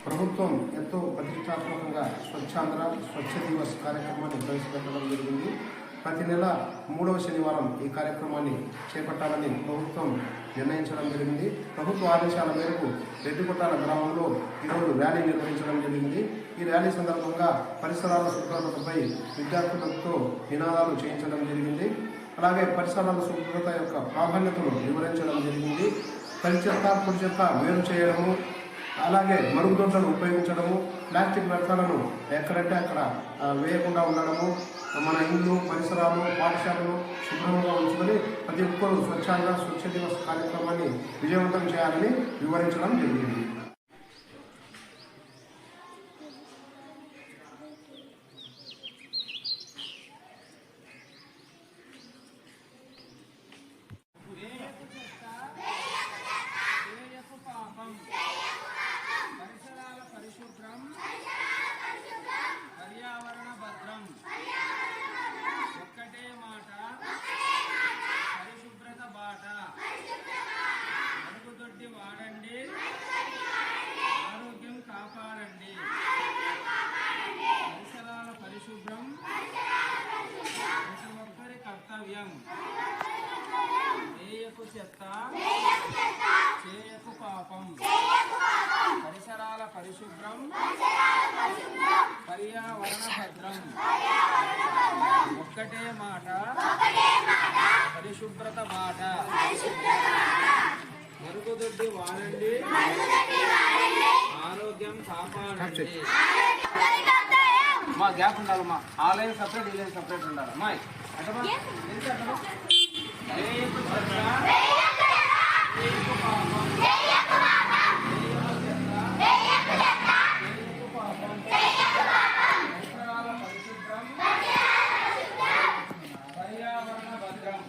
ప్రభుత్వం ఎంతో ప్రతిష్టాత్మకంగా స్వచ్ఛాంధ్ర స్వచ్ఛ దివస్ కార్యక్రమాన్ని ప్రవేశపెట్టడం జరిగింది. ప్రతి నెల 3వ శనివారం ఈ కార్యక్రమాన్ని చేపట్టాలని ప్రభుత్వం నిర్ణయించడం జరిగింది. ప్రభుత్వ ఆదేశాల మేరకు రెడ్డికొట్టాల గ్రామంలో ఈరోజు ర్యాలీ నిర్వహించడం జరిగింది. ఈ ర్యాలీ సందర్భంగా పరిసరాల శుభ్రతపై విద్యార్థులతో నినాదాలు చేయించడం జరిగింది. అలాగే పరిసరాల శుభ్రత యొక్క ప్రాధాన్యతను వివరించడం జరిగింది. తడి చెత్త పొడి చెత్త వేరు చేయడము, అలాగే మరుగుదొడ్లను ఉపయోగించడము, ప్లాస్టిక్ వ్యర్థాలను ఎక్కడంటే అక్కడ వేయకుండా ఉండడము, మన ఇళ్ళు పరిసరాలు పాఠశాలలు శుభ్రంగా ఉంచుకొని ప్రతి ఒక్కరూ స్వచ్ఛంగా స్వచ్ఛ దివస్ కార్యక్రమాన్ని విజయవంతం చేయాలని వివరించడం జరిగింది. పరిసరాల పరిశుభ్రం, పర్యావరణ భద్రం. ఒక్కటే మాట, పరిశుభ్రత బాట. మరుగుదొడ్డి వాడండి, ఆరోగ్యం కాపాడండి. పరిసరాల పరిశుభ్రం ప్రతి ఒక్కరి కర్తవ్యం. చేయకు చెత్త, చేయకు పాపం. పరిసరాల పరిశుభ్రం, పర్యావరణ భద్రం. ఒక్కటే మాట, పరిశుభ్రత మాట. మరుగుదొడ్డి వాడండి, ఆరోగ్యం కాపాడండి. మా గ్యాప్ ఉండాలమ్మా. ఆ లైన్ సపరేట్, ఈ లైన్ సపరేట్ ఉండాలి. అమ్మాయి అటమా పర్యావరణ భద్రం.